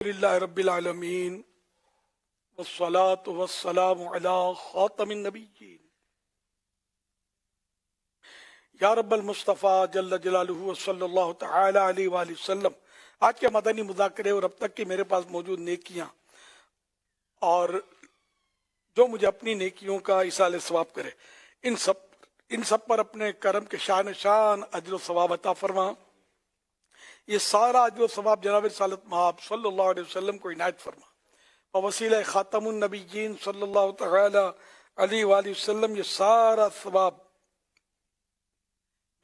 للہ رب العالمین والصلاة والسلام علی خاتم النبیین یا رب المصطفیٰ جل جلالہ صلی اللہ تعالی علیہ وآلہ وسلم۔ آج کے مدنی مذاکرے اور اب تک کی میرے پاس موجود نیکیاں اور جو مجھے اپنی نیکیوں کا ایصال ثواب کرے، ان سب پر اپنے کرم کے شان اجر و ثواب عطا فرما۔ یہ سارا اجر و ثواب جناب رسالت مآب صلی اللہ علیہ وسلم کو عنایت فرما، اور وسیلہ خاتم النبیین صلی اللہ تعالی علیہ وآلہ وسلم یہ سارا ثواب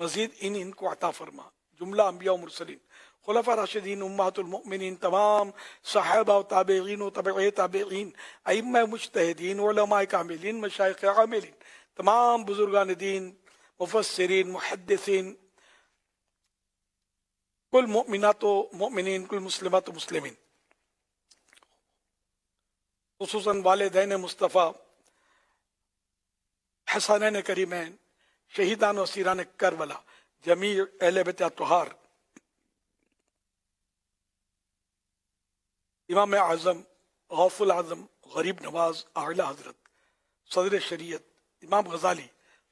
مزید ان کو عطا فرما۔ جملہ انبیاء و مرسلین، خلفاء راشدین، امہات المؤمنین، تمام صحابہ و تابعین و تبع تابعین، ائمہ مجتہدین، علماء کاملین، مشائخ عاملین، تمام بزرگان دین، مفسرین، محدثین، کل مؤمنات و مؤمنین، کل مسلمات و مسلمین، خصوصاً والدین مصطفیٰ، حسنین کریمین، شہیدان و اسیران کربلا، جمیع اہل بیت اطہار، امام اعظم، غوث العظم، غریب نواز، اعلی حضرت، صدر شریعت، امام غزالی،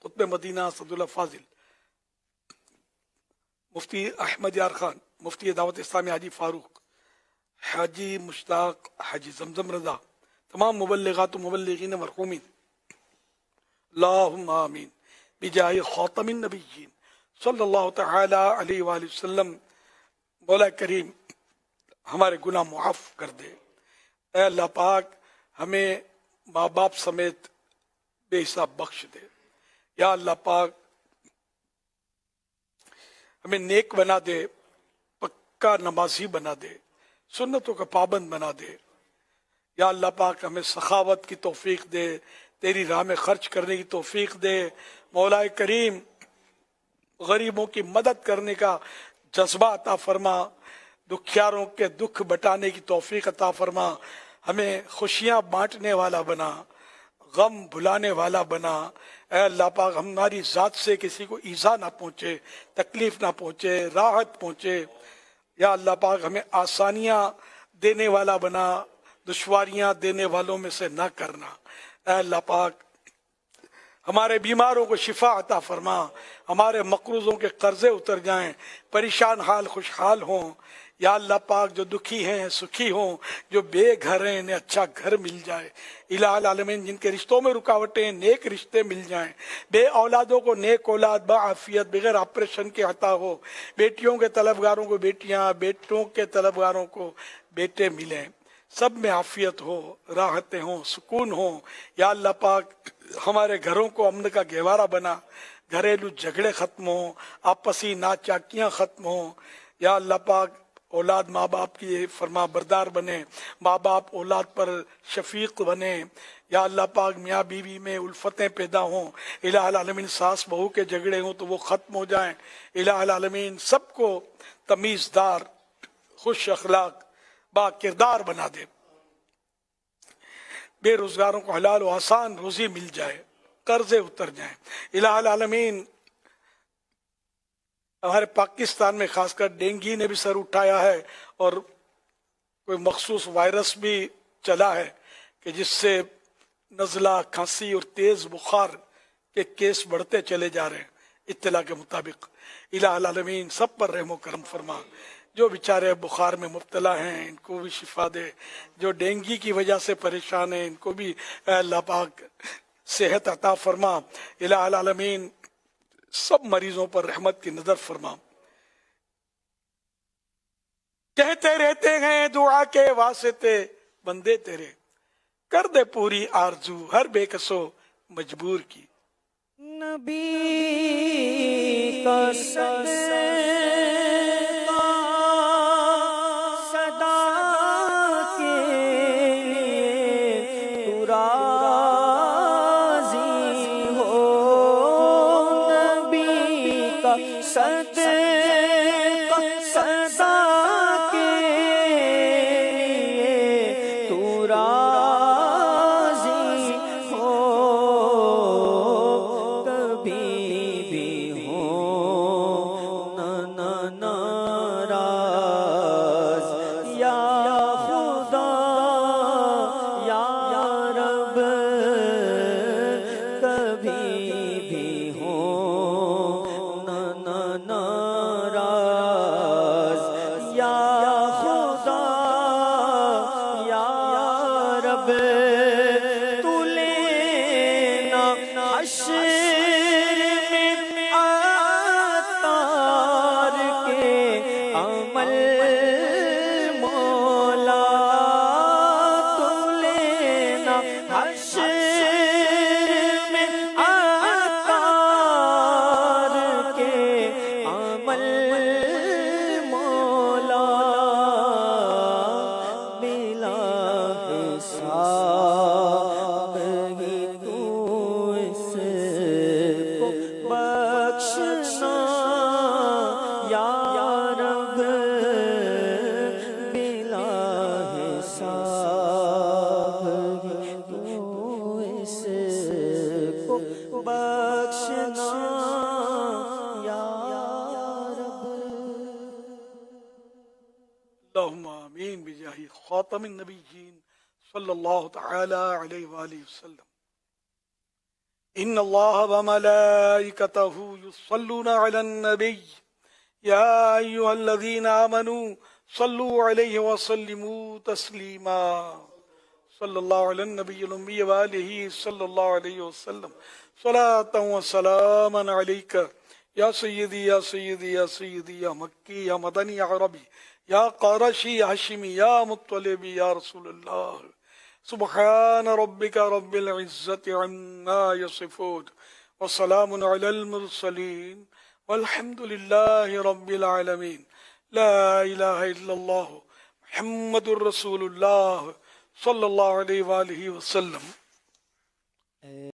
قطب مدینہ سعد اللہ فاضل، مفتی احمد یار خان، مفتی دعوت اسلامی حاجی فاروق، حاجی مشتاق، حاجی زمزم رضا، تمام مبلغات و مبلغین مرحومین، اللہم آمین بجاہ خاتم النبیین صلی اللہ تعالی علیہ وآلہ وسلم۔ مولا کریم ہمارے گناہ معاف کر دے، اے اللہ پاک ہمیں ماں باپ سمیت بے حساب بخش دے، یا اللہ پاک ہمیں نیک بنا دے، پکا نمازی بنا دے، سنتوں کا پابند بنا دے، یا اللہ پاک ہمیں سخاوت کی توفیق دے، تیری راہ میں خرچ کرنے کی توفیق دے۔ مولا کریم غریبوں کی مدد کرنے کا جذبہ عطا فرما، دکھیاروں کے دکھ بٹانے کی توفیق عطا فرما، ہمیں خوشیاں بانٹنے والا بنا، غم بھلانے والا بنا۔ اے اللہ پاک ہماری ذات سے کسی کو ایذا نہ پہنچے، تکلیف نہ پہنچے، راحت پہنچے۔ یا اللہ پاک ہمیں آسانیاں دینے والا بنا، دشواریاں دینے والوں میں سے نہ کرنا۔ اے اللہ پاک ہمارے بیماروں کو شفا عطا فرما، ہمارے مقروضوں کے قرضے اتر جائیں، پریشان حال خوشحال ہوں۔ یا اللہ پاک جو دکھی ہیں سکھی ہوں، جو بے گھر ہیں انہیں اچھا گھر مل جائے۔ الہ العالمین جن کے رشتوں میں رکاوٹیں، نیک رشتے مل جائیں، بے اولادوں کو نیک اولاد بعافیت بغیر آپریشن کے عطا ہو، بیٹیوں کے طلبگاروں کو بیٹیاں، بیٹوں کے طلبگاروں کو بیٹے ملیں، سب میں عافیت ہو، راحتیں ہوں، سکون ہوں۔ یا اللہ پاک ہمارے گھروں کو امن کا گہوارہ بنا، گھریلو جھگڑے ختم ہوں، آپسی ناچاکیاں ختم ہوں۔ یا اللہ پاک اولاد ماں باپ کی فرما بردار بنے، ماں باپ اولاد پر شفیق بنے۔ یا اللہ پاک میاں بیوی میں الفتیں پیدا ہوں، الہ العالمین ساس بہو کے جھگڑے ہوں تو وہ ختم ہو جائیں۔ الہ العالمین سب کو تمیزدار، خوش اخلاق، با کردار بنا دے، بے روزگاروں کو حلال و آسان روزی مل جائے، قرضے اتر جائیں۔ الہ العالمین ہمارے پاکستان میں خاص کر ڈینگی نے بھی سر اٹھایا ہے، اور کوئی مخصوص وائرس بھی چلا ہے کہ جس سے نزلہ، کھانسی اور تیز بخار کے کیس بڑھتے چلے جا رہے ہیں اطلاع کے مطابق۔ الہ العالمین سب پر رحم و کرم فرما، جو بیچارے بخار میں مبتلا ہیں ان کو بھی شفا دے، جو ڈینگی کی وجہ سے پریشان ہیں ان کو بھی اے اللہ پاک صحت عطا فرما۔ الہ العالمین سب مریضوں پر رحمت کی نظر فرما۔ کہتے رہتے ہیں دعا کے واسطے بندے تیرے، کر دے پوری آرزو ہر بے کسو مجبور کی۔ نبی کا na رب تو لینا حشر میں عطار کے عمل مولا تو لینا حشر میں عطار کے عمل مولا بلا حساب ہی تو اس کو بخشنا یا رب بلا حساب ہی تو اس کو بخشنا یا رب اللهم آمین بجاہ خاتم النبیین صلی اللہ تعالی علیہ وآلہ وسلم ان اللہ وملائکتہ یصلون علی النبی یا ایہا الذین آمنوا صلوا علیہ وسلموا تسلیما صلی اللہ علی النبی الامی وآلہ صلی اللہ علیہ وسلم صلاة و سلاما علیکہ یا سیدی یا سیدی یا سیدی یا مکی یا مدنی یا عربی یا قرشی یا ہاشمی یا مطلبی یا رسول اللہ سبحان ربک رب العزت عما یصفون وسلام علی المرسلین والحمد للہ رب العالمین لا الہ الا اللہ محمد الرسول اللہ صلی اللہ علیہ وآلہ وسلم